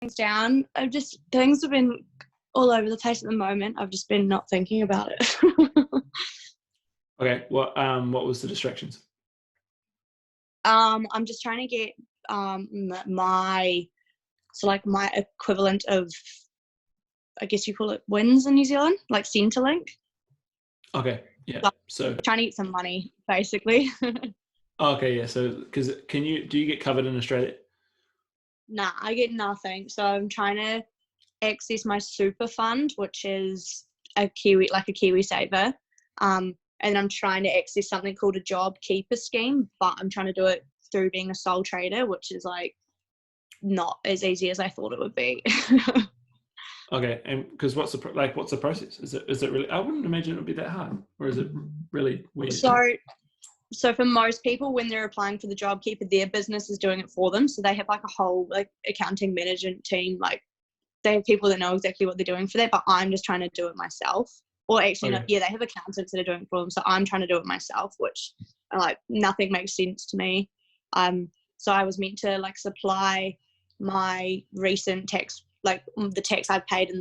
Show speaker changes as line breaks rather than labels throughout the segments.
things down. Things have been all over the place at the moment. I've just been not thinking about it.
Okay, what was the distractions?
I'm just trying to get my equivalent of, I guess you call it, wins in New Zealand, like Centrelink.
Okay, yeah. So
trying to get some money, basically.
okay, yeah. So because do you get covered in Australia?
Nah, I get nothing. So I'm trying to access my super fund, which is a Kiwi saver. And I'm trying to access something called a job keeper scheme, but I'm trying to do it through being a sole trader, which is like not as easy as I thought it would be.
Okay, and because what's the process? Is it really? I wouldn't imagine it would be that hard, or is it really weird?
So for most people, when they're applying for the job keeper, their business is doing it for them. So they have like a whole like accounting management team. Like they have people that know exactly what they're doing for that. But I'm just trying to do it myself. Or actually,
Okay.
they have accountants that are doing it for them. So I'm trying to do it myself, which like nothing makes sense to me. So I was meant to like supply my recent tax, like the tax I've paid in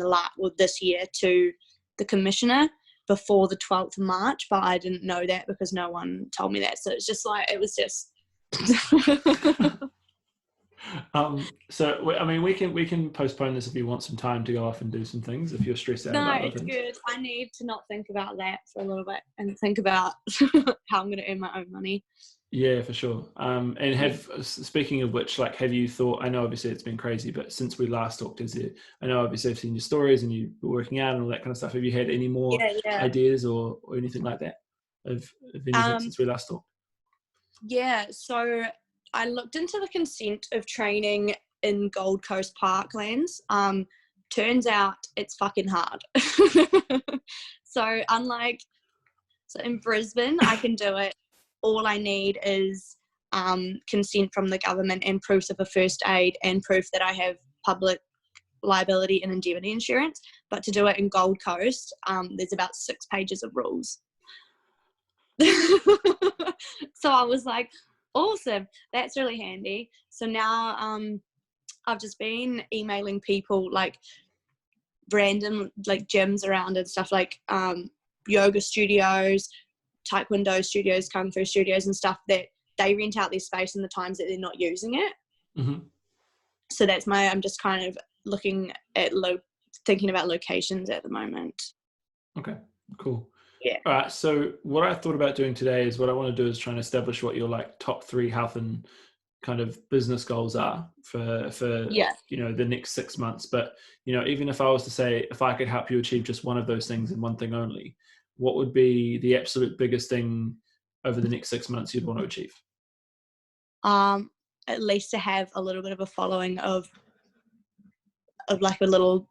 this year, to the commissioner before the 12th of March, but I didn't know that because no one told me that. So it's just like, it was just.
So I mean, we can postpone this if you want some time to go off and do some things, if you're stressed out about other things.
No, it's good. I need to not think about that for a little bit and think about how I'm going to earn my own money.
Yeah, for sure. And speaking of which, like, have you thought, I know obviously it's been crazy, but since we last talked, I know obviously I've seen your stories and you were working out and all that kind of stuff. Have you had any more ideas or anything like that of anything since we last talked?
Yeah, so I looked into the consent of training in Gold Coast parklands. Turns out it's fucking hard. So in Brisbane, I can do it. All I need is consent from the government and proof of a first aid and proof that I have public liability and indemnity insurance. But to do it in Gold Coast, there's about 6 pages of rules. So I was like, awesome, that's really handy. So now I've just been emailing people like random like gyms around and stuff, like yoga studios, taekwondo studios, kung fu studios and stuff, that they rent out their space in the times that they're not using it.
Mm-hmm.
So I'm just kind of looking at thinking about locations at the moment.
Okay, cool.
Yeah.
All right. So what I thought about doing today is, what I want to do is try and establish what your like top 3 health and kind of business goals are for the next 6 months. But even if I was to say, if I could help you achieve just one of those things and one thing only, what would be the absolute biggest thing over the next 6 months you'd want to achieve?
At least to have a little bit of a following of like a little.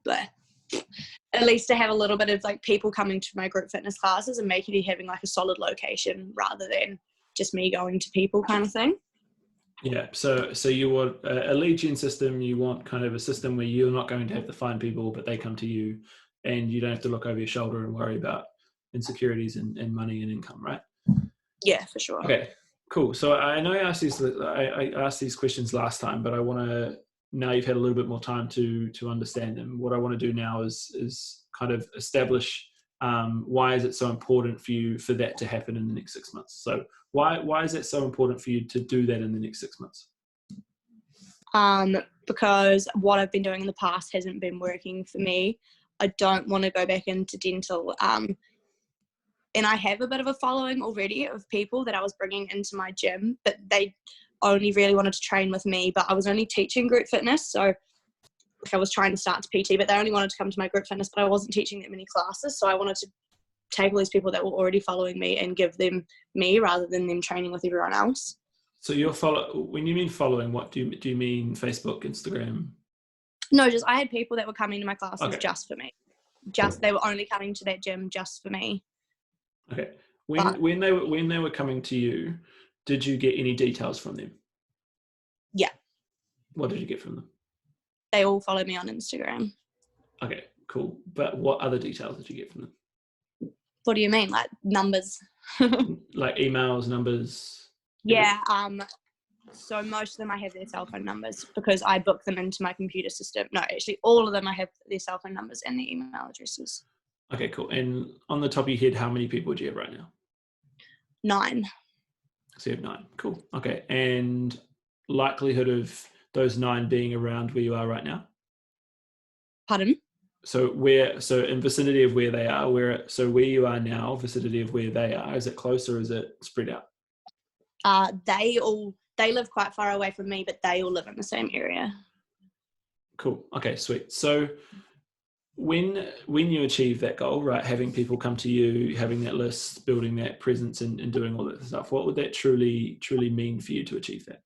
At least to have a little bit of like people coming to my group fitness classes and making it having like a solid location rather than just me going to people kind of thing.
Yeah. So you want a lead gen system. You want kind of a system where you're not going to have to find people, but they come to you, and you don't have to look over your shoulder and worry about insecurities and money and income, right?
Yeah, for sure.
Okay, cool. So I know I asked these questions last time, but I want to, now you've had a little bit more time to understand them. What I want to do now is kind of establish why is it so important for you for that to happen in the next 6 months. So why is it so important for you to do that in the next 6 months?
Because what I've been doing in the past hasn't been working for me. I don't want to go back into dental. And I have a bit of a following already of people that I was bringing into my gym, but they only really wanted to train with me, but I was only teaching group fitness. So I was trying to start to PT, but they only wanted to come to my group fitness, but I wasn't teaching that many classes. So I wanted to take all these people that were already following me and give them me rather than them training with everyone else.
So when you mean following, what do you mean? Facebook, Instagram?
No, just I had people that were coming to my classes just for me. They were only coming to that gym just for me.
Okay. When they were coming to you, did you get any details from them?
Yeah.
What did you get from them?
They all follow me on Instagram.
Okay, cool. But what other details did you get from them?
What do you mean? Like numbers?
Like emails, numbers?
Yeah. So most of them, I have their cell phone numbers because I book them into my computer system. No, actually, all of them, I have their cell phone numbers and their email addresses.
Okay, cool. And on the top of your head, how many people do you have right now?
9.
So you have 9. Cool. Okay. And likelihood of those 9 being around where you are right now?
Pardon?
So in vicinity of where they are, where you are now, vicinity of where they are, is it close or is it spread out?
They live quite far away from me, but they all live in the same area.
Cool. Okay, sweet. So when you achieve that goal, right, having people come to you, having that list, building that presence and doing all that stuff, what would that truly mean for you to achieve that?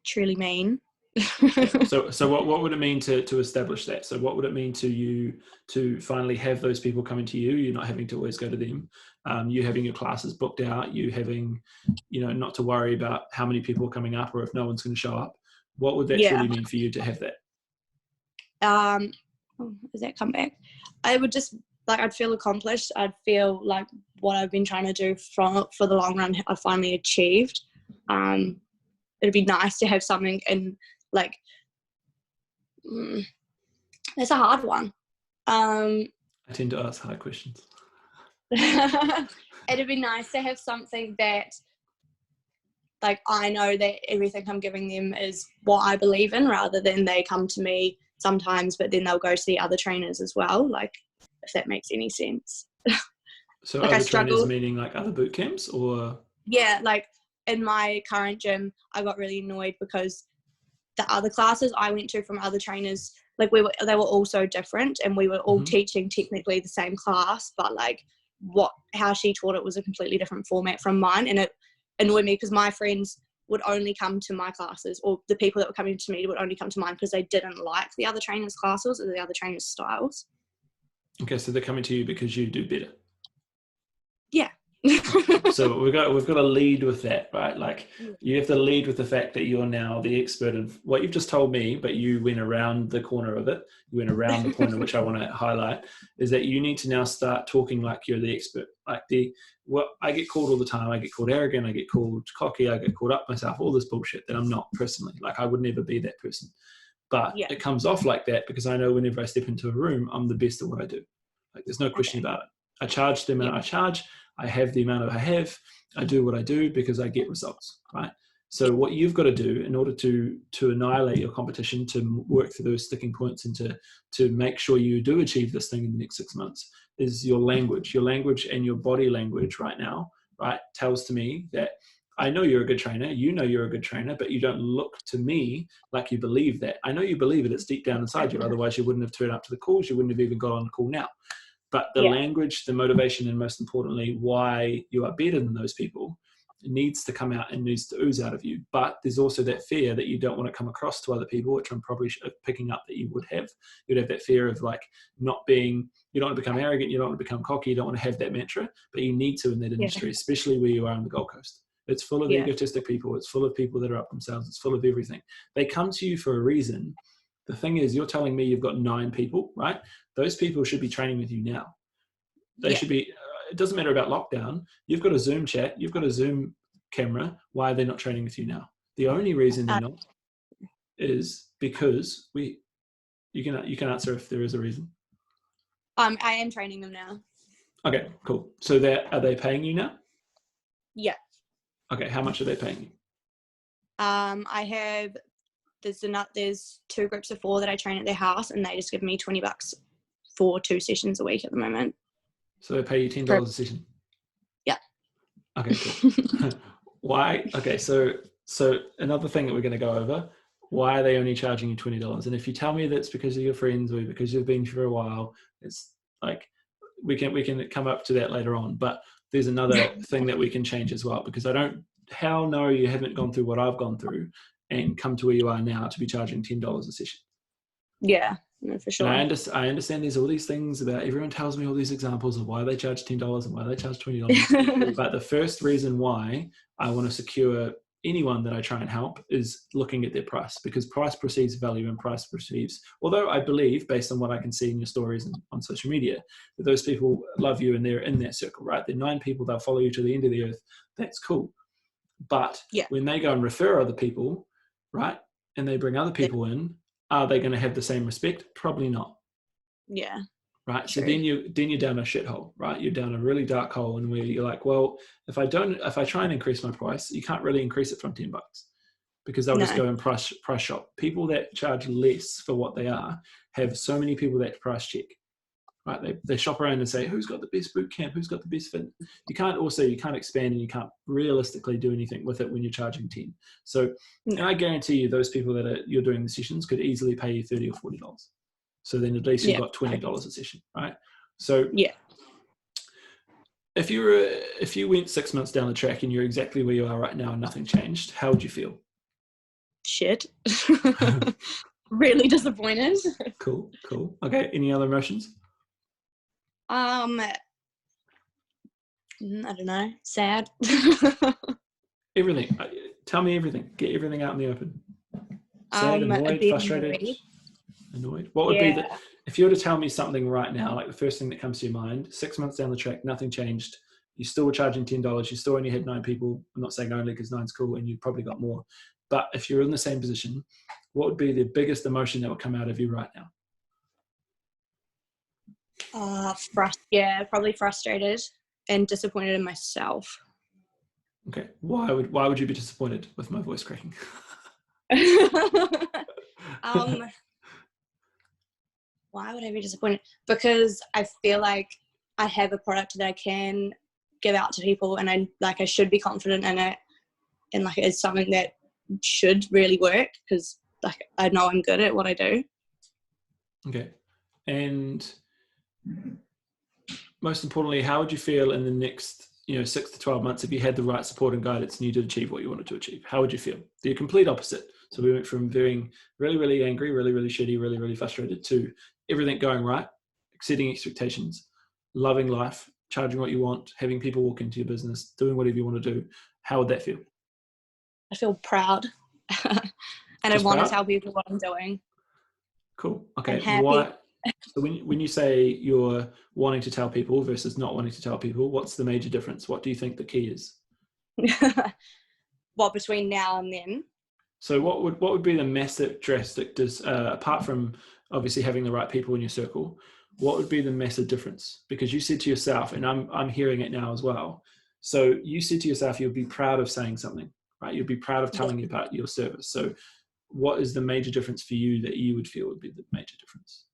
Truly mean?
So what would it mean to establish that? So what would it mean to you to finally have those people coming to you? You're not having to always go to them. You having your classes booked out. You having, not to worry about how many people are coming up or if no one's going to show up. What would that truly mean for you to have that?
Does that come back? I would just I'd feel accomplished. I'd feel like what I've been trying to do for the long run, I finally achieved. It'd be nice to have something in it's a hard one.
I tend to ask hard questions.
It'd be nice to have something that I know that everything I'm giving them is what I believe in, rather than they come to me sometimes but then they'll go see other trainers as well, if that makes any sense.
So other trainers meaning other boot camps, or?
Yeah, in my current gym, I got really annoyed because the other classes I went to from other trainers, they were all so different, and we were all teaching technically the same class, but how she taught it was a completely different format from mine, and it annoyed me because my friends would only come to my classes, or the people that were coming to me would only come to mine because they didn't like the other trainers' classes or the other trainers' styles.
Okay, so they're coming to you because you do better.
Yeah.
So we've got to lead with that, right? You have to lead with the fact that you're now the expert of what you've just told me, but you went around the corner of it. You went around the point in which I want to highlight is that you need to now start talking like you're the expert. I get called all the time. I get called arrogant. I get called cocky. I get called up myself. All this bullshit that I'm not personally. I would never be that person. But It comes off like that because I know whenever I step into a room, I'm the best at what I do. There's no question about it. I charge the amount I charge. I have the amount I have. I do what I do because I get results, right? So what you've got to do in order to annihilate your competition, to work through those sticking points and to make sure you do achieve this thing in the next 6 months is your language. Your language and your body language right now, right, tells to me that I know you're a good trainer. You know you're a good trainer, but you don't look to me like you believe that. I know you believe it. It's deep down inside you. Otherwise, you wouldn't have turned up to the calls. You wouldn't have even got on the call now. But the language, the motivation, and most importantly, why you are better than those people needs to come out and needs to ooze out of you. But there's also that fear that you don't want to come across to other people, which I'm probably picking up that you would have. You'd have that fear of not being, you don't want to become arrogant, you don't want to become cocky, you don't want to have that mantra, but you need to in that industry, especially where you are on the Gold Coast. It's full of egotistic people. It's full of people that are up themselves. It's full of everything. They come to you for a reason. The thing is, you're telling me you've got 9 people, right? Those people should be training with you now. They should be, it doesn't matter about lockdown. You've got a Zoom chat. You've got a Zoom camera. Why are they not training with you now? The only reason they're not is because you can answer if there is a reason.
I am training them now.
Okay, cool. So are they paying you now?
Yeah.
Okay, how much are they paying you?
I have, there's 2 groups of 4 that I train at their house, and they just give me $20 for 2 sessions a week at the moment.
So they pay you $10 a session?
Yeah.
Okay, cool. Why? Okay, so another thing that we're going to go over, why are they only charging you $20? And if you tell me that's because of your friends or because you've been for a while, it's we can come up to that later on. But there's another thing that we can change as well, because how no, you haven't gone through what I've gone through and come to where you are now to be charging $10 a session.
Yeah, no, for sure.
And I understand there's all these things about, everyone tells me all these examples of why they charge $10 and why they charge $20. But the first reason why I want to secure anyone that I try and help is looking at their price, because price precedes value and price precedes, although I believe, based on what I can see in your stories and on social media, that those people love you and they're in that circle, right? They're 9 people, they'll follow you to the end of the earth. That's cool. But when they go and refer other people, right, and they bring other people in, are they going to have the same respect? Probably not.
Yeah.
Right. True. So then you're down a shithole, right? You're down a really dark hole, and where you're like, well, if I try and increase my price, you can't really increase it from $10 because they'll just go and price shop. People that charge less for what they are have so many people that price check. Right, they shop around and say, who's got the best boot camp? Who's got the best fit? You can't expand, and you can't realistically do anything with it when you're charging 10. So, and I guarantee you, those people that you're doing the sessions could easily pay you $30 or $40. So then at least you've got $20 a session, right? So if you went 6 months down the track and you're exactly where you are right now and nothing changed, how would you feel?
Shit. Really disappointed.
Cool. Okay. Any other emotions?
I don't know. Sad.
Everything. Tell me everything. Get everything out in the open. Sad, annoyed, frustrated, annoyed. What would be if you were to tell me something right now, like the first thing that comes to your mind, 6 months down the track, nothing changed. You still were charging $10. You still only had 9 people. I'm not saying only because 9's cool and you probably got more. But if you're in the same position, what would be the biggest emotion that would come out of you right now?
Probably frustrated and disappointed in myself.
Okay. Why would you be disappointed with my voice cracking?
Why would I be disappointed? Because I feel like I have a product that I can give out to people, and I should be confident in it, and like it's something that should really work because like I know I'm good at what I do.
Okay. And most importantly, how would you feel in the next 6 to 12 months if you had the right support and guidance and you did achieve what you wanted to achieve? How would you feel? The complete opposite. So we went from being really, really angry, really, really shitty, really, really frustrated to everything going right, exceeding expectations, loving life, charging what you want, having people walk into your business, doing whatever you want to do. How would that feel?
I feel proud. And I want to tell people what I'm doing.
Cool. Okay. Why? So when you say you're wanting to tell people versus not wanting to tell people, what's the major difference? What do you think the key is?
What, between now and then?
So what would be the massive drastic, apart from obviously having the right people in your circle, what would be the massive difference? Because you said to yourself, and I'm hearing it now as well. So you said to yourself, you'll be proud of saying something, right? You'll be proud of telling you about your service. So what is the major difference for you that you would feel would be the major difference?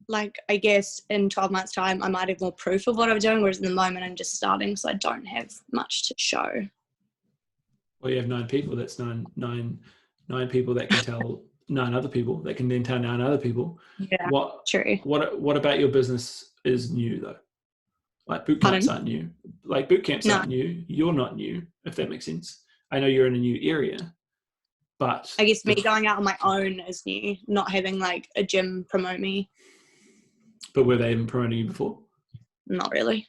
Like, I guess in 12 months time, I might have more proof of what I'm doing, whereas in the moment I'm just starting, so I don't have much to show.
Well, you have 9 people. That's nine people that can tell 9 other people that can then tell 9 other people.
Yeah, true.
What about your business is new though? Like boot camps aren't new. Like boot camps aren't new. You're not new, if that makes sense. I know you're in a new area, but
I guess me going out on my own is new. Not having like a gym promote me.
But were they even promoting you before?
Not really.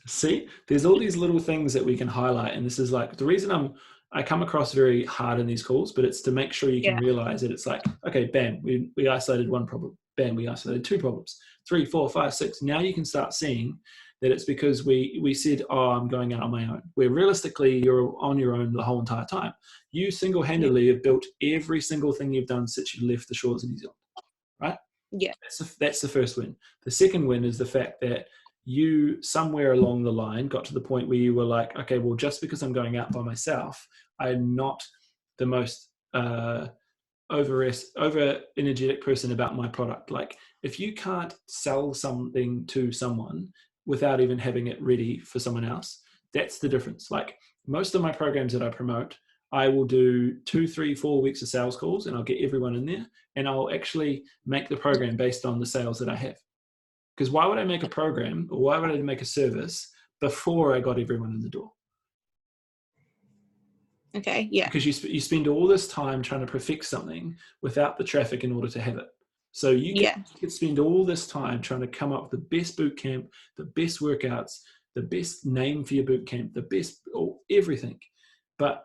See, there's all these little things that we can highlight, and this is like the reason I come across very hard in these calls, but it's to make sure you can realize that it's like, okay, bam, we isolated 1 problem, bam, we isolated 2 problems, 3, 4, 5, 6. Now you can start seeing that it's because we said, oh, I'm going out on my own. Where realistically, you're on your own the whole entire time. You single-handedly have built every single thing you've done since you left the shores of New Zealand, right?
Yeah.
That's the first win. The second win is the fact that you somewhere along the line got to the point where you were like, okay, well, just because I'm going out by myself, I'm not the most over energetic person about my product. Like if you can't sell something to someone without even having it ready for someone else, that's the difference. Like most of my programs that I promote, I will do 2, 3, 4 weeks of sales calls and I'll get everyone in there and I'll actually make the program based on the sales that I have. Because why would I make a program or why would I make a service before I got everyone in the door?
Okay, yeah.
Because you spend all this time trying to perfect something without the traffic in order to have it. So you could spend all this time trying to come up with the best boot camp, the best workouts, the best name for your boot camp, the best everything. But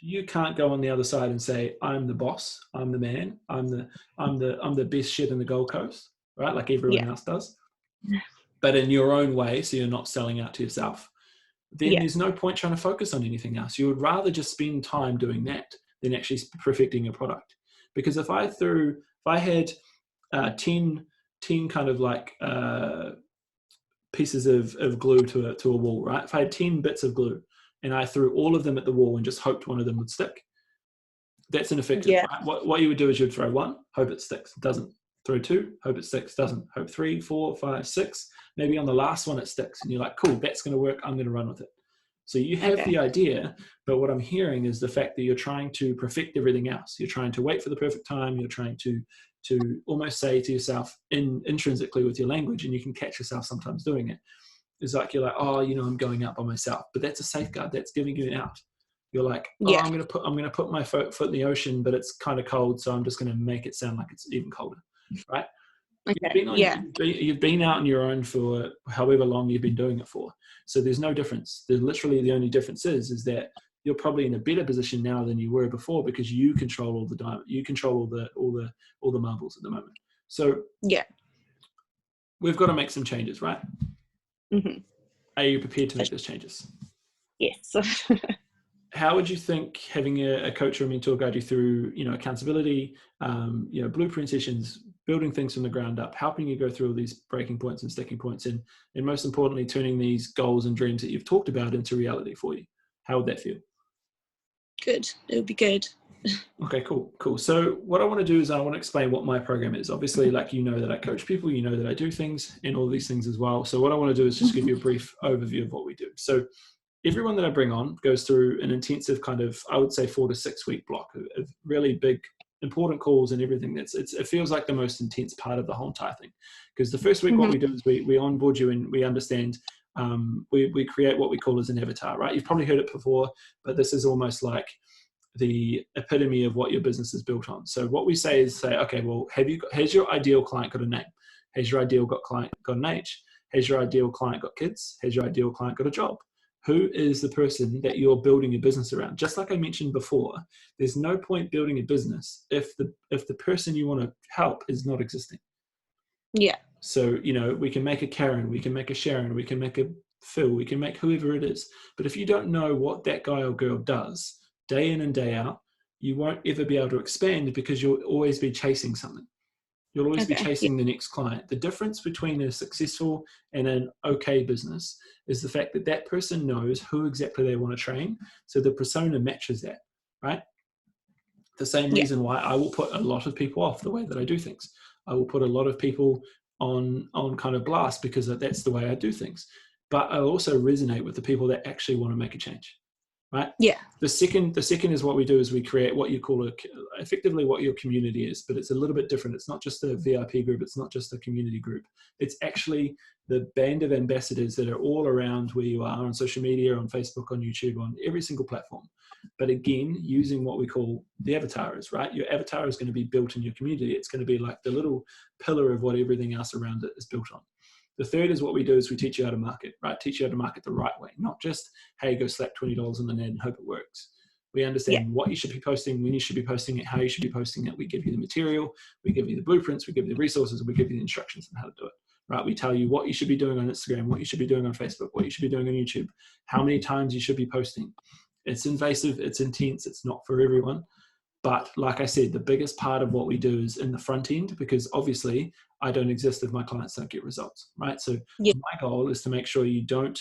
you can't go on the other side and say, I'm the boss, I'm the man, I'm the best shit in the Gold Coast, right? Like everyone else does. But in your own way, so you're not selling out to yourself. then there's no point trying to focus on anything else. You would rather just spend time doing that than actually perfecting your product. Because if I had 10 kind of like pieces of glue to a wall, right? If I had 10 bits of glue and I threw all of them at the wall and just hoped one of them would stick, that's ineffective.
Yeah.
Right? What you would do is you'd throw one, hope it sticks, it doesn't. Throw two, hope it sticks, doesn't. Hope 3, 4, 5, 6. Maybe on the last one it sticks, and you're like, cool, that's going to work. I'm going to run with it. So you have the idea, but what I'm hearing is the fact that you're trying to perfect everything else. You're trying to wait for the perfect time. You're trying to almost say to yourself intrinsically with your language, and you can catch yourself sometimes doing it. It's like you're like, oh, I'm going out by myself, but that's a safeguard. That's giving you an out. You're like, oh, I'm going to put my foot in the ocean, but it's kind of cold, so I'm just going to make it sound like it's even colder, right?
Okay.
You've been out on your own for however long you've been doing it for. So there's no difference. There's literally the only difference is that you're probably in a better position now than you were before because you control all the diamond. You control all the marbles at the moment. So we've got to make some changes, right?
Mm-hmm.
Are you prepared to make those changes?
Yes.
How would you think having a coach or a mentor guide you through, accountability, blueprint sessions, building things from the ground up, helping you go through all these breaking points and sticking points, and most importantly, turning these goals and dreams that you've talked about into reality for you? How would that feel?
Good. It would be good.
Okay, cool. So what I want to do is I want to explain what my program is. Obviously, that I coach people, that I do things and all these things as well. So what I want to do is just give you a brief overview of what we do. So everyone that I bring on goes through an intensive kind of, I would say 4 to 6 week block of really big, important calls and everything. It feels like the most intense part of the whole entire thing. Because the first week, what we do is we onboard you and we understand, we create what we call as an avatar, right? You've probably heard it before, but this is almost like the epitome of what your business is built on. So what we say is okay, well, has your ideal client got a name? Has your ideal client got an age? Has your ideal client got kids? Has your ideal client got a job? Who is the person that you're building your business around? Just like I mentioned before, there's no point building a business if the person you want to help is not existing.
Yeah.
So, we can make a Karen, we can make a Sharon, we can make a Phil, we can make whoever it is. But if you don't know what that guy or girl does day in and day out, you won't ever be able to expand because you'll always be chasing something. You'll always be chasing the next client. The difference between a successful and an okay business is the fact that that person knows who exactly they want to train. So the persona matches that, right? The same reason why I will put a lot of people off the way that I do things. I will put a lot of people on kind of blast because that's the way I do things. But I also resonate with the people that actually want to make a change. Right?
Yeah.
The second is what we do is we create what you call effectively what your community is, but it's a little bit different. It's not just a VIP group. It's not just a community group. It's actually the band of ambassadors that are all around where you are on social media, on Facebook, on YouTube, on every single platform. But again, using what we call the avatars, right? Your avatar is going to be built in your community. It's going to be like the little pillar of what everything else around it is built on. The third is what we do is we teach you how to market, right? Teach you how to market the right way, not just, hey, go slap $20 on an ad and hope it works. We understand what you should be posting, when you should be posting it, how you should be posting it. We give you the material, we give you the blueprints, we give you the resources, we give you the instructions on how to do it, right? We tell you what you should be doing on Instagram, what you should be doing on Facebook, what you should be doing on YouTube, how many times you should be posting. It's invasive, it's intense, it's not for everyone. But like I said, the biggest part of what we do is in the front end, because obviously I don't exist if my clients don't get results, right? So my goal is to make sure you don't,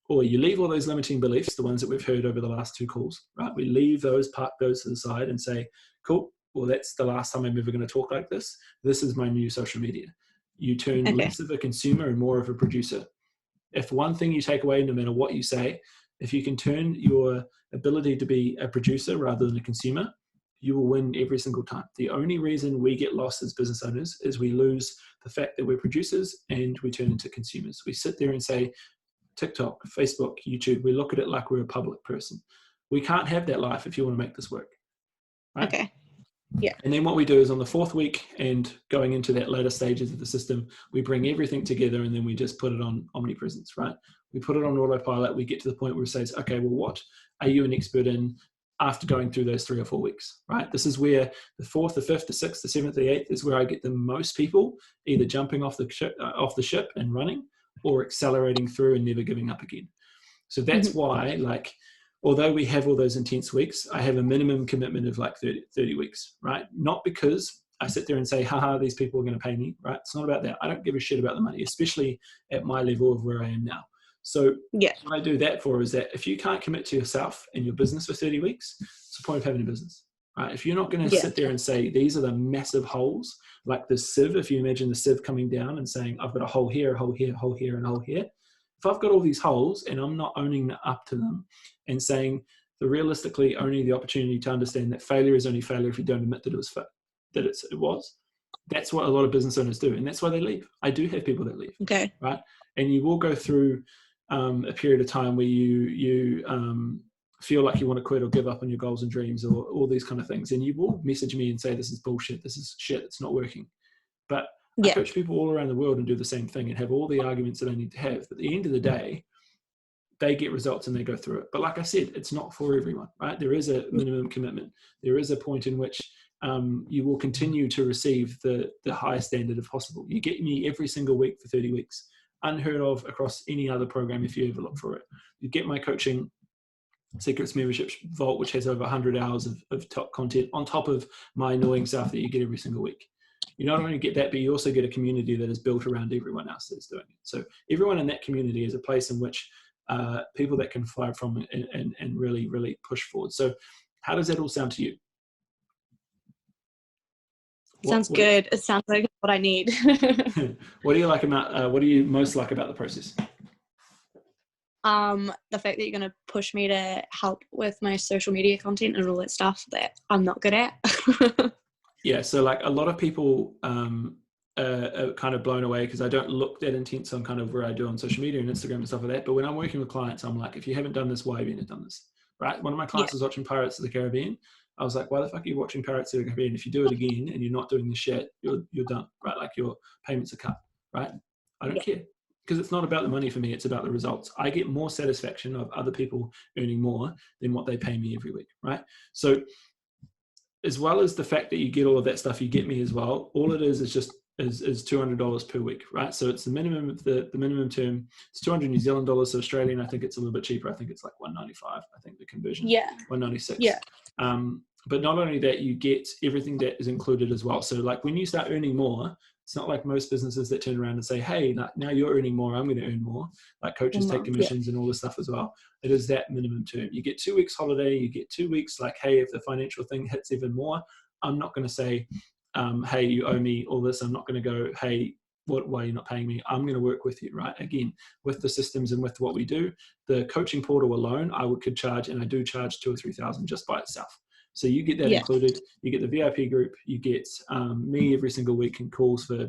or you leave all those limiting beliefs, the ones that we've heard over the last 2 calls, right? We leave those to the side and say, cool, well, that's the last time I'm ever going to talk like this. This is my new social media. You turn less of a consumer and more of a producer. If one thing you take away, no matter what you say, if you can turn your ability to be a producer rather than a consumer, you will win every single time. The only reason we get lost as business owners is we lose the fact that we're producers and we turn into consumers. We sit there and say, TikTok, Facebook, YouTube, we look at it like we're a public person. We can't have that life if you want to make this work. Right?
Okay. Yeah.
And then what we do is on the 4th week and going into that later stages of the system, we bring everything together and then we just put it on omnipresence, right? We put it on autopilot. We get to the point where it says, okay, well, what are you an expert in after going through those 3 or 4 weeks, right? This is where the 4th, the 5th, the 6th, the 7th, the 8th is where I get the most people either jumping off the ship and running or accelerating through and never giving up again. So that's why, like, although we have all those intense weeks, I have a minimum commitment of like 30 weeks, right? Not because I sit there and say, haha, these people are going to pay me, right? It's not about that. I don't give a shit about the money, especially at my level of where I am now. So what I do that for is that if you can't commit to yourself and your business for 30 weeks, it's the point of having a business, right? If you're not going to sit there and say, these are the massive holes, like the sieve, if you imagine the sieve coming down and saying, I've got a hole here, a hole here, a hole here, and a hole here. If I've got all these holes and I'm not owning up to them and saying, realistically owning the opportunity to understand that failure is only failure if you don't admit that it was, that's what a lot of business owners do. And that's why they leave. I do have people that leave.
Okay.
Right. And you will go through a period of time where you feel like you want to quit or give up on your goals and dreams or all these kind of things. And you will message me and say, this is bullshit. This is shit. It's not working. But I coach people all around the world and do the same thing and have all the arguments that I need to have. But at the end of the day, they get results and they go through it. But like I said, it's not for everyone, right? There is a minimum commitment. There is a point in which you will continue to receive the highest standard if possible. You get me every single week for 30 weeks. Unheard of across any other program if you ever look for it. You get my coaching secrets membership vault, which has over 100 hours of top content on top of my annoying stuff that you get every single week. You not only get that, but you also get a community that is built around everyone else that's doing it. So everyone in that community is a place in which people that can fly from and really, really push forward. So how does that all sound to you?
Sounds good. It sounds like what I need.
What do you like about, what do you most like about the process?
The fact that you're going to push me to help with my social media content and all that stuff that I'm not good at.
Yeah. So like a lot of people, are kind of blown away because I don't look that intense on kind of where I do on social media and Instagram and stuff like that. But when I'm working with clients, I'm like, if you haven't done this, why have you not done this? Right? One of my clients was watching Pirates of the Caribbean. I was like, why the fuck are you watching Pirates of the Caribbean? If you do it again and you're not doing the shit, you're done, right? Like your payments are cut, right? I don't care because it's not about the money for me. It's about the results. I get more satisfaction of other people earning more than what they pay me every week, right? So as well as the fact that you get all of that stuff, you get me as well. All it is just is $200 per week, right? So it's the minimum of the minimum term. It's 200 New Zealand dollars. So Australian, I think it's a little bit cheaper. I think it's like 195. I think the conversion. 196. Yeah. But not only that, you get everything that is included as well. So like when you start earning more, it's not like most businesses that turn around and say, hey, now you're earning more, I'm going to earn more. Like coaches take commissions and all this stuff as well. It is that minimum term. You get 2 weeks holiday, you get 2 weeks like, hey, if the financial thing hits even more, I'm not going to say, hey, you owe me all this. I'm not going to go, hey, why are you not paying me? I'm going to work with you, right? Again, with the systems and with what we do, the coaching portal alone, could charge, and I do charge 2,000 or 3,000 just by itself. So you get that included. You get the VIP group. You get me every single week in calls for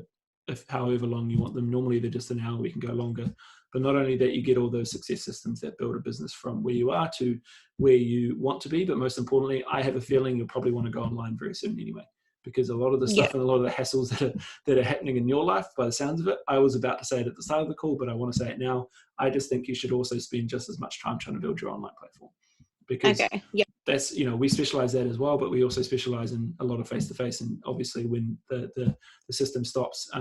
however long you want them. Normally they're just an hour. We can go longer. But not only that, you get all those success systems that build a business from where you are to where you want to be. But most importantly, I have a feeling you'll probably want to go online very soon anyway, because a lot of the stuff and a lot of the hassles that are happening in your life, by the sounds of it, I was about to say it at the start of the call, but I want to say it now. I just think you should also spend just as much time trying to build your online platform. Because that's, we specialize that as well, but we also specialize in a lot of face-to-face. And obviously when the system stops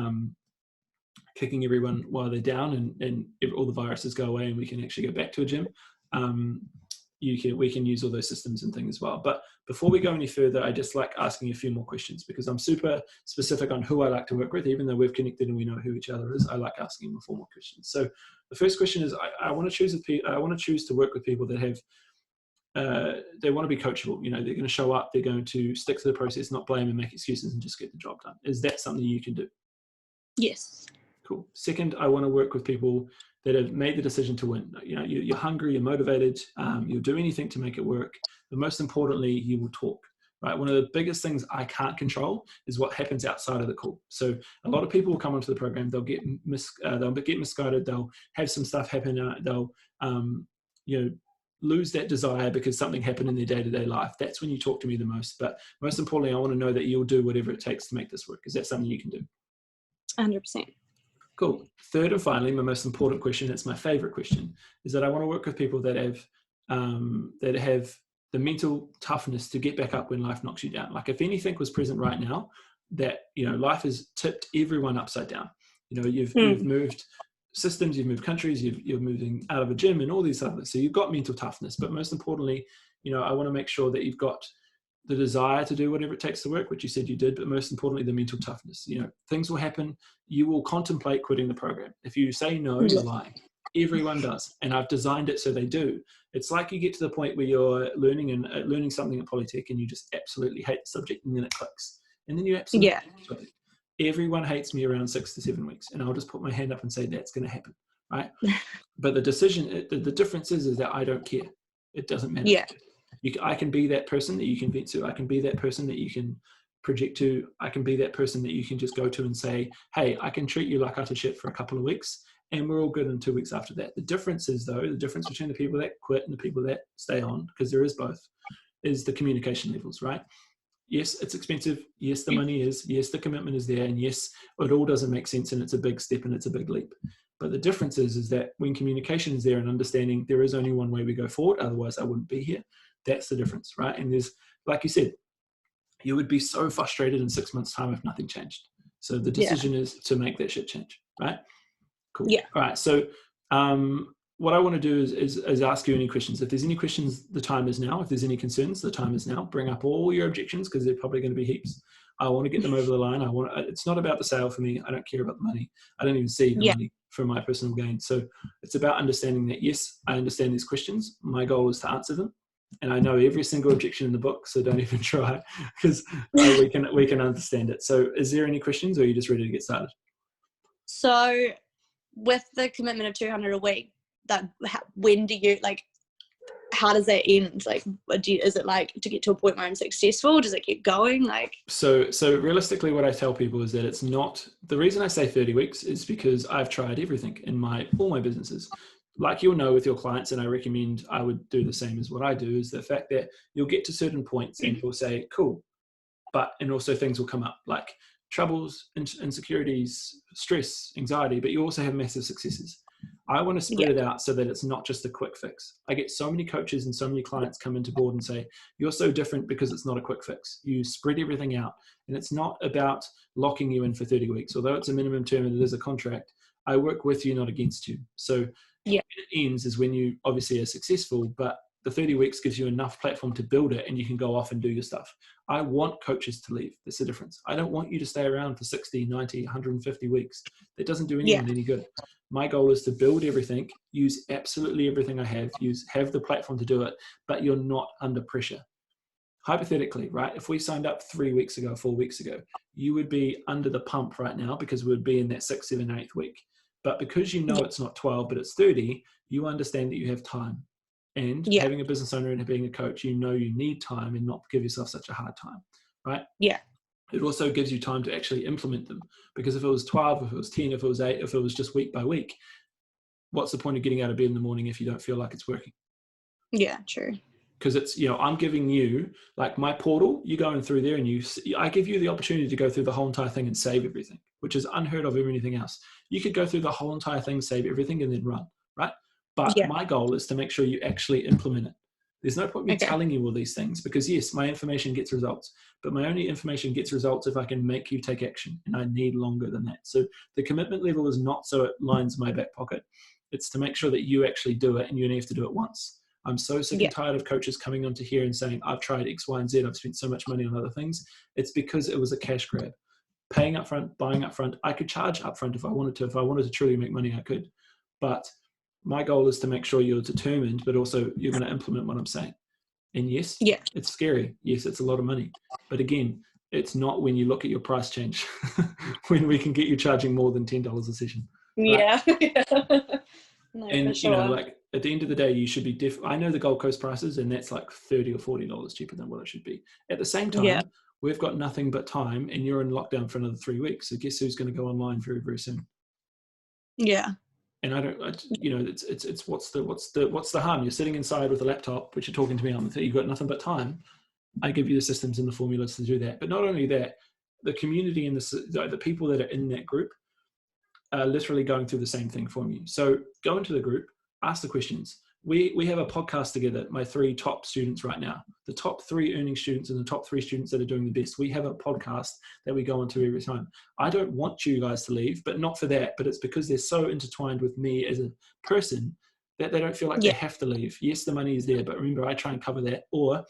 kicking everyone while they're down and all the viruses go away and we can actually go back to a gym, we can use all those systems and things as well. But before we go any further, I just like asking a few more questions because I'm super specific on who I like to work with. Even though we've connected and we know who each other is, I like asking them 4 more questions. So the first question is, I want to choose to work with people that have they want to be coachable. They're going to show up, they're going to stick to the process, not blame and make excuses and just get the job done. Is that something you can do?
Yes.
Cool. Second, I want to work with people that have made the decision to win. You're hungry, you're motivated, you'll do anything to make it work. But most importantly, you will talk. Right. One of the biggest things I can't control is what happens outside of the call. So a lot of people will come onto the program, they'll get misguided, they'll have some stuff happen, they'll lose that desire because something happened in their day-to-day life. That's when you talk to me the most. But most importantly, I want to know that you'll do whatever it takes to make this work. Is that something you can do?
100%.
Cool. Third and finally, my most important question, it's my favorite question, is that I want to work with people that have the mental toughness to get back up when life knocks you down. Like if anything was present right now, that, life has tipped everyone upside down. You've moved systems, you've moved countries, you're moving out of a gym and all these other, so you've got mental toughness, but most importantly, I want to make sure that you've got the desire to do whatever it takes to work, which you said you did, but most importantly, the mental toughness. Things will happen. You will contemplate quitting the program. If you say no, you're lying. Everyone does. And I've designed it so they do. It's like you get to the point where you're learning something at Polytech and you just absolutely hate the subject, and then it clicks. And then you absolutely hate the subject. Everyone hates me around 6 to 7 weeks. And I'll just put my hand up and say that's going to happen. Right. But the difference is that I don't care. It doesn't matter.
Yeah.
I can be that person that you can vent to. I can be that person that you can project to. I can be that person that you can just go to and say, hey, I can treat you like utter shit for a couple of weeks, and we're all good in 2 weeks after that. The difference between the people that quit and the people that stay on, because there is both, is the communication levels, right? Yes, it's expensive. Yes, the money is. Yes, the commitment is there. And yes, it all doesn't make sense, and it's a big step and it's a big leap. But the difference is that when communication is there and understanding there is only one way we go forward, otherwise I wouldn't be here. That's the difference, right? And there's, like you said, you would be so frustrated in 6 months' time if nothing changed. So the decision is to make that shit change, right? Cool.
Yeah.
All right. So what I want to do is ask you any questions. If there's any questions, the time is now. If there's any concerns, the time is now. Bring up all your objections, because they're probably going to be heaps. I want to get them over the line. It's not about the sale for me. I don't care about the money. I don't even see the money for my personal gain. So it's about understanding that, yes, I understand these questions. My goal is to answer them. And I know every single objection in the book, so don't even try, because we can understand it. So is there any questions, or are you just ready to get started?
So with the commitment of 200 a week, when do you, how does that end? Is it like to get to a point where I'm successful? Does it keep going? So
realistically, what I tell people is that it's not, the reason I say 30 weeks is because I've tried everything in all my businesses. Like you'll know with your clients, and I recommend I would do the same as what I do, is the fact that you'll get to certain points and you'll say, cool, and also things will come up like troubles, insecurities, stress, anxiety, but you also have massive successes. I want to spread it out so that it's not just a quick fix. I get so many coaches and so many clients come into board and say, you're so different because it's not a quick fix. You spread everything out, and it's not about locking you in for 30 weeks. Although it's a minimum term and it is a contract, I work with you, not against you. So when it ends is when you obviously are successful, but the 30 weeks gives you enough platform to build it, and you can go off and do your stuff. I want coaches to leave. That's the difference. I don't want you to stay around for 60, 90, 150 weeks. That doesn't do anyone any good. My goal is to build everything, use absolutely everything I have the platform to do it, but you're not under pressure. Hypothetically, right? If we signed up 3 weeks ago, 4 weeks ago, you would be under the pump right now because we'd be in that 6th, 7th, 8th week. But because you know it's not 12, but it's 30, you understand that you have time. And having a business owner and being a coach, you know you need time and not give yourself such a hard time, right?
Yeah.
It also gives you time to actually implement them, because if it was 12, if it was 10, if it was 8, if it was just week by week, what's the point of getting out of bed in the morning if you don't feel like it's working?
Yeah, true.
Because it's, I'm giving you, like my portal, you go in through there and I give you the opportunity to go through the whole entire thing and save everything, which is unheard of anything else. You could go through the whole entire thing, save everything, and then run, right? But my goal is to make sure you actually implement it. There's no point me telling you all these things, because yes, my information gets results, but my only information gets results if I can make you take action, and I need longer than that. So the commitment level is not so it lines my back pocket. It's to make sure that you actually do it, and you only have to do it once. I'm so sick and tired of coaches coming onto here and saying, I've tried X, Y, and Z. I've spent so much money on other things. It's because it was a cash grab. Paying up front, buying up front. I could charge up front if I wanted to. If I wanted to truly make money, I could. But my goal is to make sure you're determined, but also you're going to implement what I'm saying. And yes, it's scary. Yes, it's a lot of money. But again, it's not when you look at your price change, when we can get you charging more than $10 a session. Right?
Yeah. No,
and
sure.
like at the end of the day, you should be I know the Gold Coast prices, and that's like $30 or $40 cheaper than what it should be. At the same time, we've got nothing but time, and you're in lockdown for another 3 weeks. So guess who's going to go online very, very soon?
Yeah.
And it's what's the harm? You're sitting inside with a laptop, which you're talking to me on. You've got nothing but time. I give you the systems and the formulas to do that. But not only that, the community and the people that are in that group are literally going through the same thing for you. So go into the group, ask the questions. we have a podcast together, my 3 top students right now, the top 3 earning students and the top 3 students that are doing the best. We have a podcast that we go into every time. I don't want you guys to leave, but not for that, but it's because they're so intertwined with me as a person that they don't feel like they have to leave. Yes, the money is there, but remember, I try and cover that. Or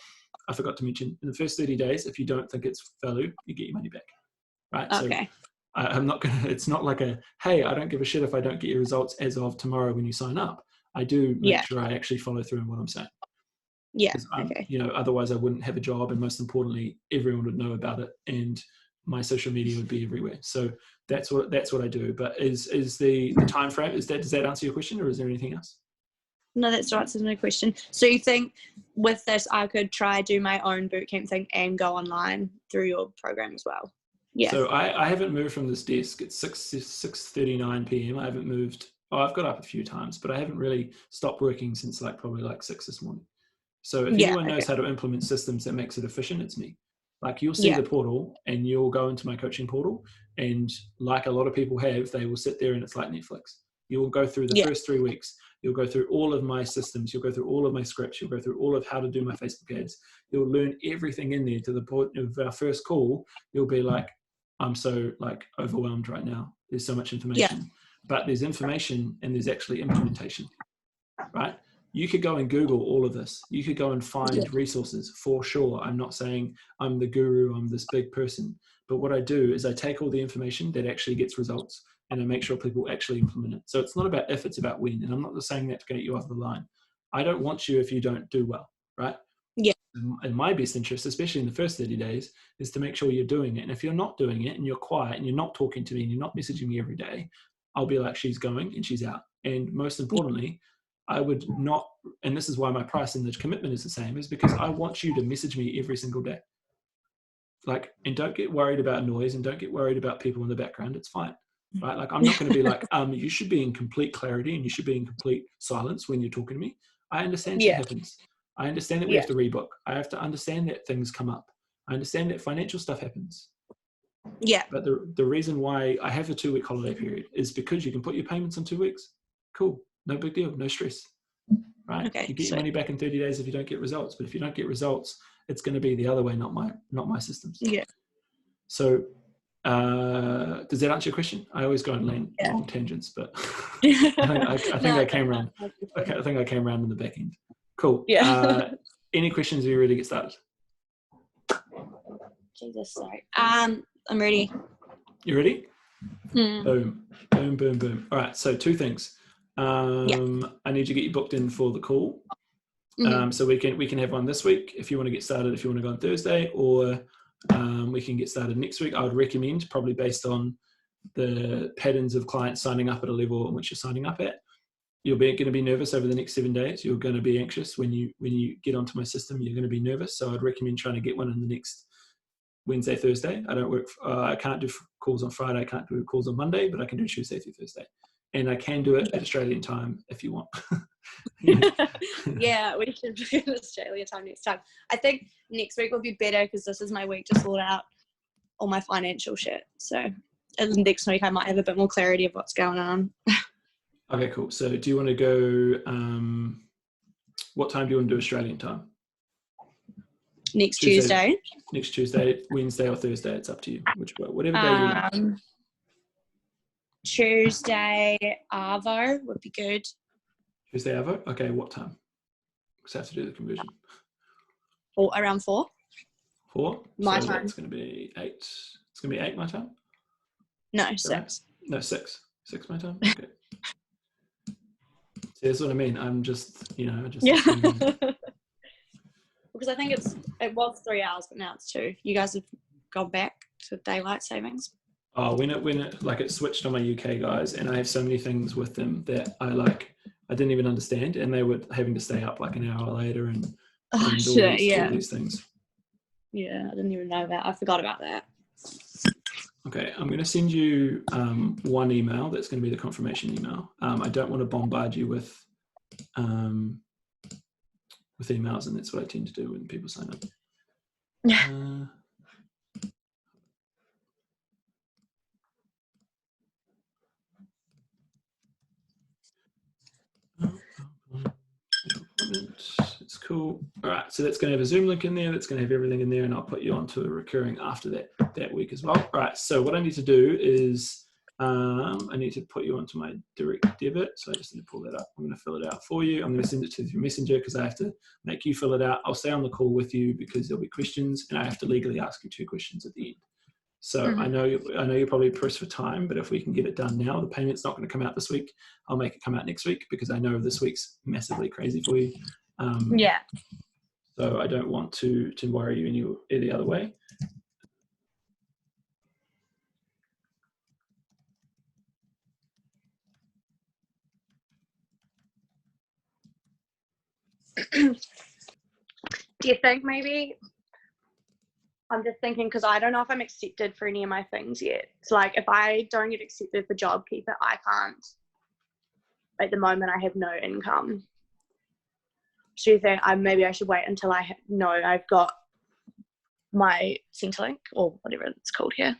I forgot to mention, in the first 30 days, if you don't think it's value, you get your money back, right?
Okay.
So I'm not going to, it's not like a, hey, I don't give a shit if I don't get your results as of tomorrow when you sign up. I do make sure I actually follow through on what I'm saying.
Yeah. Okay.
You know, otherwise I wouldn't have a job, and most importantly, everyone would know about it, and my social media would be everywhere. So that's what I do. But is the time frame, does that answer your question, or is there anything else?
No, that's answers my question. So you think with this, I could try do my own bootcamp thing and go online through your program as well? Yeah.
So I haven't moved from this desk. It's 6:39 p.m. I haven't moved. Oh, I've got up a few times, but I haven't really stopped working since probably 6 this morning. So if anyone knows how to implement systems that makes it efficient, it's me. Like, you'll see the portal and you'll go into my coaching portal, and like a lot of people have, they will sit there and it's like Netflix. You will go through the first 3 weeks. You'll go through all of my systems. You'll go through all of my scripts. You'll go through all of how to do my Facebook ads. You'll learn everything in there, to the point of our first call. You'll be like, I'm so overwhelmed right now. There's so much information, but there's information and there's actually implementation, right? You could go and Google all of this. You could go and find resources for sure. I'm not saying I'm the guru, I'm this big person, but what I do is I take all the information that actually gets results and I make sure people actually implement it. So it's not about if, it's about when. And I'm not just saying that to get you off the line. I don't want you if you don't do well, right?
Yeah.
In my best interest, especially in the first 30 days, is to make sure you're doing it. And if you're not doing it and you're quiet and you're not talking to me and you're not messaging me every day, I'll be like, she's going and she's out. And most importantly, I would not, and this is why my price and the commitment is the same, is because I want you to message me every single day. And don't get worried about noise, and don't get worried about people in the background. It's fine, right? Like, I'm not going to be like, you should be in complete clarity and you should be in complete silence when you're talking to me. I understand shit happens. I understand that we have to rebook. I have to understand that things come up. I understand that financial stuff happens.
Yeah.
But the reason why I have a 2-week holiday period is because you can put your payments in 2 weeks. Cool. No big deal. No stress. Right?
Okay.
You get your money back in 30 days if you don't get results. But if you don't get results, it's going to be the other way, not my systems.
Yeah.
So does that answer your question? I always go on long tangents, but I think I came around. Okay, I think I came around in the back end. Cool.
Yeah.
Any questions? Are you ready to get started?
Jesus, sorry. I'm ready.
You ready?
Mm.
Boom, boom, boom, boom. All right. So 2 things. I need to get you booked in for the call. So we can have one this week if you want to get started. If you want to go on Thursday, or we can get started next week. I would recommend, probably based on the patterns of clients signing up at a level in which you're signing up at. You're going to be nervous over the next 7 days. You're going to be anxious when you get onto my system. You're going to be nervous. So I'd recommend trying to get one in the next Wednesday, Thursday. I don't work. I can't do calls on Friday. I can't do calls on Monday, but I can do Tuesday through Thursday, and I can do it at Australian time if you want.
Yeah, we should do it Australia time next time. I think next week will be better because this is my week to sort out all my financial shit. So next week I might have a bit more clarity of what's going on.
Okay, cool. So do you want to go, what time do you want to do Australian time?
Next Tuesday.
Next Tuesday, Wednesday or Thursday, it's up to you. Whatever day you like.
Tuesday Arvo would be good.
Tuesday Arvo? Okay, what time? Because I have to do the conversion.
Or around 4.
4?
My time.
It's going to be 8. It's going to be 8 my time?
No, 6. Right?
No, 6. 6 my time? Okay. See, that's what I mean. I'm just,
Because I think it was 3 hours, but now it's 2. You guys have gone back to daylight savings.
Oh, when it switched on my UK guys, and I have so many things with them that I didn't even understand, and they were having to stay up like an hour later and all these things.
Yeah, I didn't even know that. I forgot about that.
Okay, I'm going to send you one email. That's going to be the confirmation email. I don't want to bombard you with emails, and that's what I tend to do when people sign up. Cool. All right. So that's going to have a Zoom link in there. That's going to have everything in there, and I'll put you onto a recurring after that week as well. All right. So what I need to do is I need to put you onto my direct debit. So I just need to pull that up. I'm going to fill it out for you. I'm going to send it to your messenger because I have to make you fill it out. I'll stay on the call with you because there'll be questions, and I have to legally ask you 2 questions at the end. So I know you're probably pressed for time, but if we can get it done now, the payment's not going to come out this week. I'll make it come out next week because I know this week's massively crazy for you. So I don't want to worry you any other way.
Do you think maybe, I'm just thinking because I don't know if I'm accepted for any of my things yet. It's like if I don't get accepted for JobKeeper, I can't. At the moment, I have no income. So you think maybe I should wait until I know I've got my Centrelink or whatever it's called here?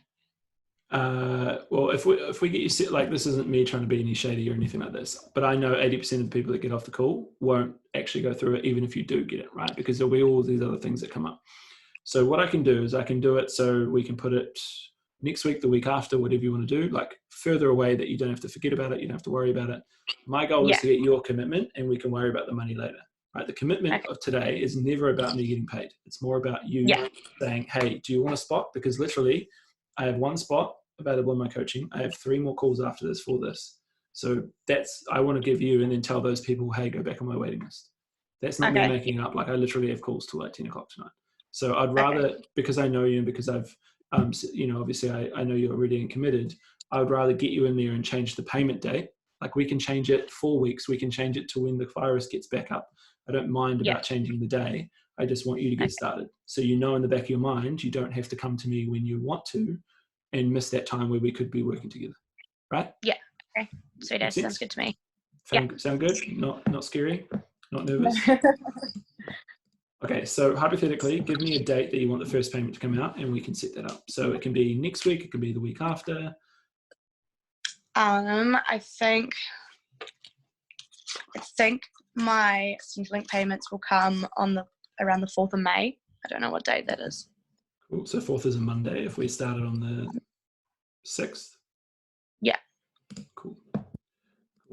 Well, if we get you set, like, this isn't me trying to be any shady or anything like this, but I know 80% of the people that get off the call won't actually go through it, even if you do get it, right? Because there'll be all these other things that come up. So what I can do is I can do it so we can put it next week, the week after, whatever you want to do, like further away that you don't have to forget about it, you don't have to worry about it. My goal is to get your commitment, and we can worry about the money later. Right? The commitment of today is never about me getting paid. It's more about you saying, hey, do you want a spot? Because literally I have 1 spot available in my coaching. I have 3 more calls after this for this. So I want to give you, and then tell those people, hey, go back on my waiting list. That's not me making it up. Like, I literally have calls till like 10 o'clock tonight. So I'd rather, because I know you and because I've, obviously I know you're already committed, I would rather get you in there and change the payment date. Like, we can change it 4 weeks. We can change it to when the virus gets back up. I don't mind about changing the day. I just want you to get started. So in the back of your mind, you don't have to come to me when you want to and miss that time where we could be working together. Right?
Yeah. Okay. So that sounds good to me.
Sound good? Not scary? Not nervous? Okay, so hypothetically, give me a date that you want the first payment to come out, and we can set that up. So it can be next week, it can be the week after.
I think my Centrelink payments will come around the 4th of May. I don't know what date that is.
Cool. So 4th is a Monday if we started on the 6th?
Yeah.
Cool.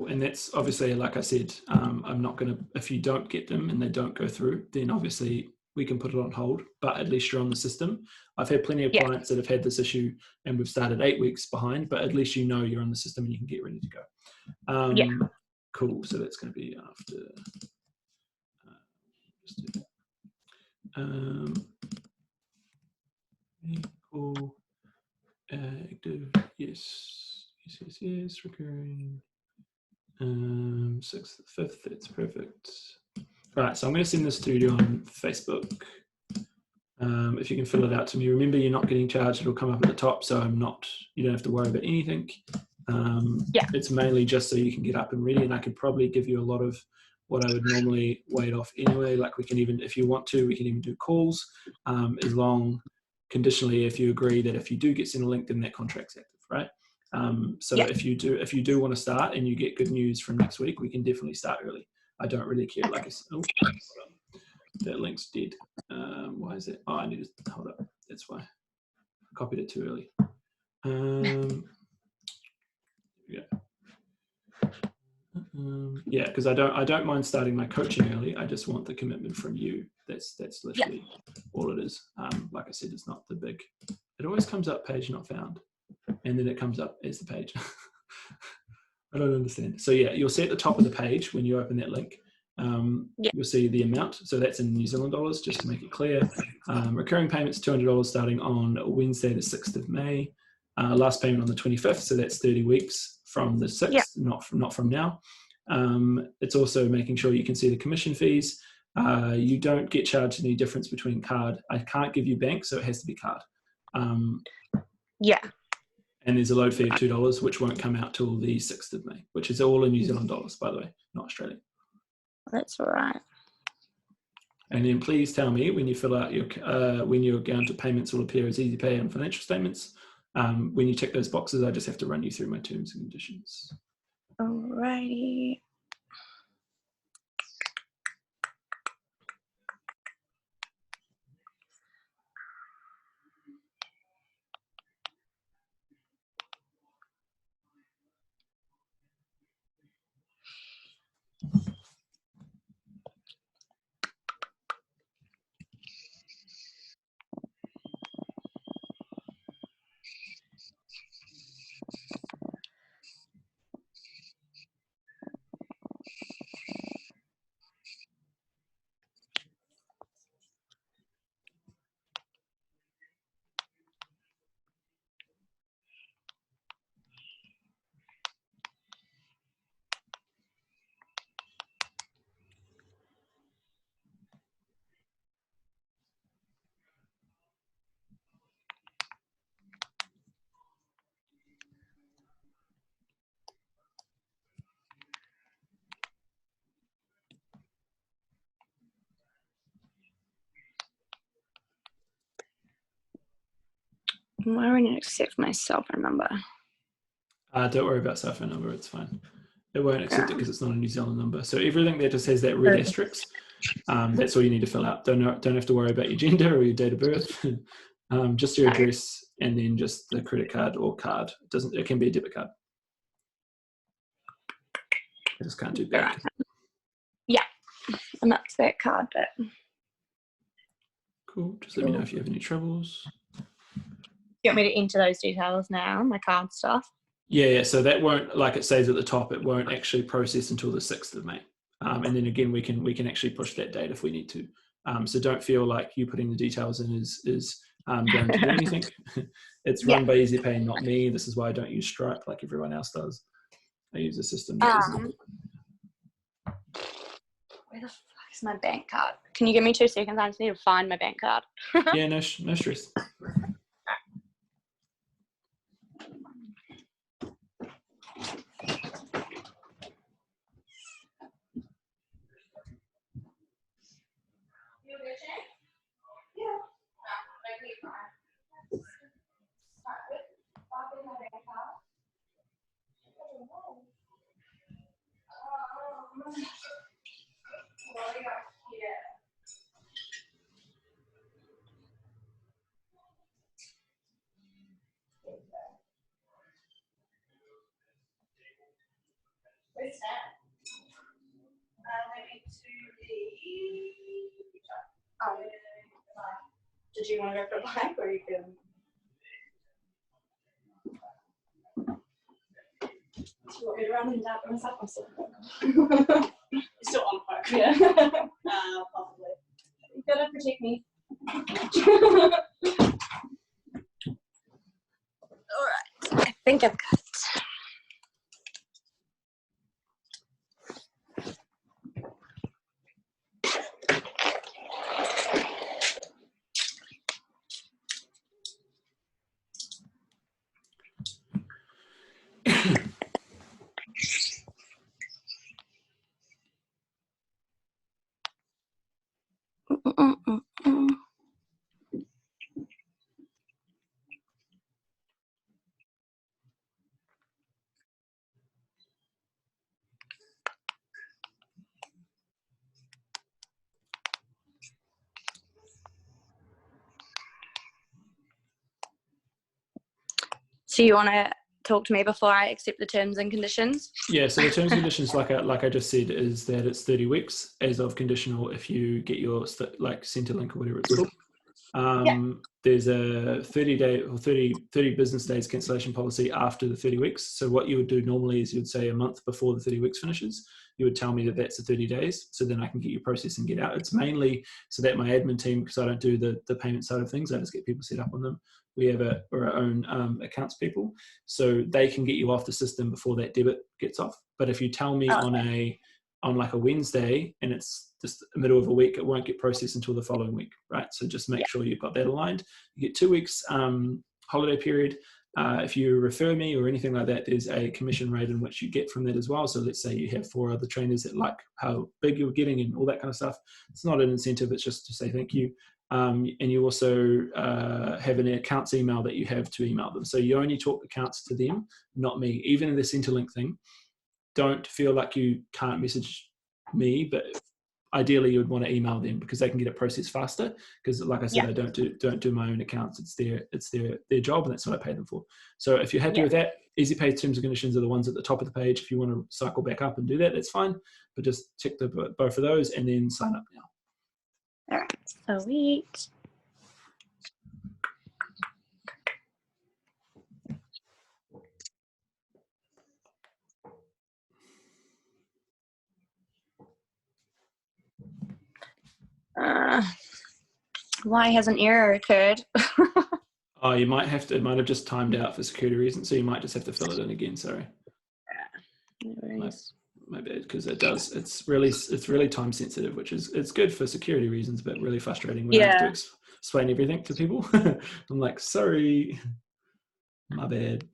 And that's obviously, like I said, I'm not going to, if you don't get them and they don't go through, then obviously we can put it on hold, but at least you're on the system. I've had plenty of clients that have had this issue and we've started 8 weeks behind, but at least you're on the system and you can get ready to go. Cool. So that's going to be after. Cool. Active. Yes. Recurring. 6th, 5th. That's perfect. All right. So I'm going to send this to you on Facebook. If you can fill it out to me. Remember, you're not getting charged. It'll come up at the top, so you don't have to worry about anything. It's mainly just so you can get up and ready, and I could probably give you a lot of what I would normally wait off anyway. Like, we can even, if you want to, we can even do calls, as long, conditionally, if you agree that if you do get sent a link, then that contract's active, right? If you do want to start and you get good news from next week, we can definitely start early. I don't really care. Like, that link's dead. Why is it? Oh, I need to hold up. That's why I copied it too early. Because I don't mind starting my coaching early. I just want the commitment from you. That's literally all it is. Like I said, it's not the big. It always comes up page not found, and then it comes up as the page. I don't understand. So you'll see at the top of the page when you open that link. You'll see the amount. So that's in New Zealand dollars, just to make it clear. Recurring payments, $200 starting on Wednesday, the 6th of May. Last payment on the 25th, so that's 30 weeks from the 6th, not from now. It's also making sure you can see the commission fees. You don't get charged any difference between card. I can't give you bank, so it has to be card. And there's a load fee of $2, which won't come out till the 6th of May, which is all in New Zealand dollars, by the way, not Australian.
That's all right.
And then please tell me when you fill out when your account to payments will appear as easy pay on financial statements. When you tick those boxes, I just have to run you through my terms and conditions.
Alrighty. Why do I need to accept my cell phone number?
Don't worry about cell phone number, it's fine. It won't accept it because it's not a New Zealand number. So everything that just has that red asterisk, that's all you need to fill out. Don't have to worry about your gender or your date of birth. Just your address, and then just the credit card or card. It can be a debit card. I just can't do bank.
Yeah, I'm up to that card bit.
Cool. Just let me know if you have any troubles.
You want me to enter those details now, my card stuff?
Yeah. So that won't, like it says at the top, it won't actually process until the 6th of May. And then again, we can actually push that date if we need to. So don't feel like you putting the details in is going to do anything. It's run by EasyPay, not me. This is why I don't use Stripe like everyone else does. I use a system that isn't.
Where the fuck is my bank card? Can you give me 2 seconds? I just need to find my bank card.
Yeah, no stress.
Did you want to go for a bike, or you can? Do you want me to run and down by myself? I'm still on fire. Yeah. Possibly. You gotta protect me. All right. I think I've got it. So you want to talk to me before I accept the terms and conditions?
Yeah, so the terms and conditions, like I just said, is that it's 30 weeks as of conditional if you get your Centrelink or whatever it's called. There's a 30-day or 30 business days cancellation policy after the 30 weeks. So what you would do normally is you would say a month before the 30 weeks finishes, you would tell me that that's the 30 days. So then I can get your process and get out. It's mainly so that my admin team, because I don't do the payment side of things, I just get people set up on them. We have our own accounts people, so they can get you off the system before that debit gets off. But if you tell me on like a Wednesday and it's just the middle of a week, it won't get processed until the following week, right? So just make sure you've got that aligned. You get 2 weeks holiday period. If you refer me or anything like that, there's a commission rate in which you get from that as well. So let's say you have 4 other trainers that like how big you're getting and all that kind of stuff. It's not an incentive, it's just to say thank you. And you also have an accounts email that you have to email them. So you only talk accounts to them, not me. Even in the Centrelink thing, don't feel like you can't message me, but ideally you would want to email them because they can get it processed faster. Because like I said, I don't do my own accounts. It's their job, and that's what I pay them for. So if you're happy with that, EasyPay terms and conditions are the ones at the top of the page. If you want to cycle back up and do that, that's fine. But just check both of those and then sign up now.
All right, sweet. Why has an error occurred?
Oh, you might have to. It might have just timed out for security reasons, so you might just have to fill it in again. Sorry. My bad, because it does. It's really time sensitive, which is it's good for security reasons, but really frustrating when I have to explain everything to people. I'm like, sorry, my bad.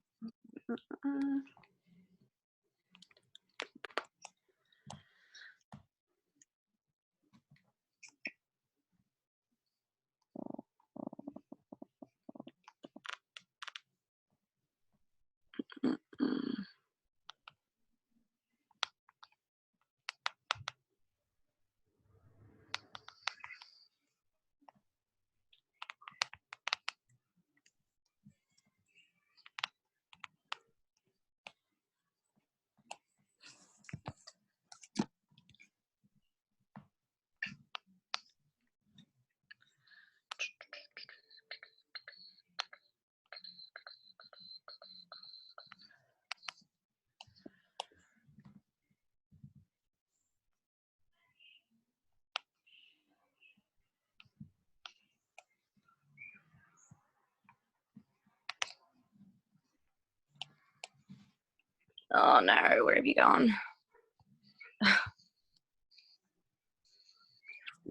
Oh no, where have you gone?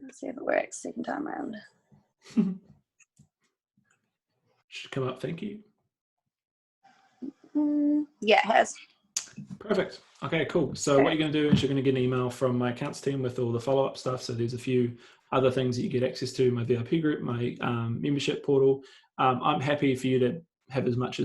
Let's see if it works second time around.
Should come up, thank you.
Yeah, it has.
Perfect. Okay, cool. So what you're going to do is you're going to get an email from my accounts team with all the follow-up stuff. So there's a few other things that you get access to, my VIP group, my membership portal. I'm happy for you to have as much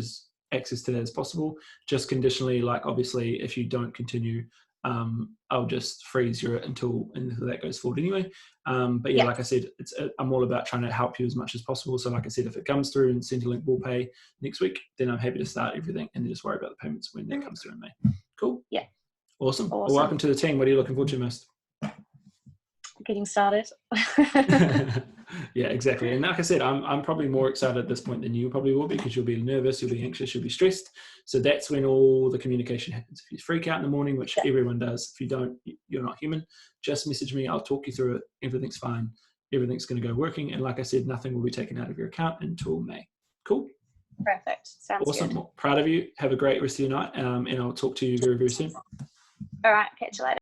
access to that as possible. Just conditionally, like obviously if you don't continue, I'll just freeze you until that goes forward anyway. But yeah, like I said, I'm all about trying to help you as much as possible. So like I said, if it comes through and Centrelink will pay next week, then I'm happy to start everything and then just worry about the payments when that comes through in May. Cool.
Yeah.
Awesome. Well, welcome to the team. What are you looking forward to most?
Getting started.
Yeah, exactly. And like I said, I'm probably more excited at this point than you probably will be, because you'll be nervous, you'll be anxious, you'll be stressed. So that's when all the communication happens. If you freak out in the morning, which everyone does, if you don't, you're not human, just message me. I'll talk you through it. Everything's fine. Everything's going to go working. And like I said, nothing will be taken out of your account until May. Cool.
Perfect. Sounds
awesome.
Good.
Well, proud of you. Have a great rest of your night. And I'll talk to you very, very soon.
All right. Catch you later.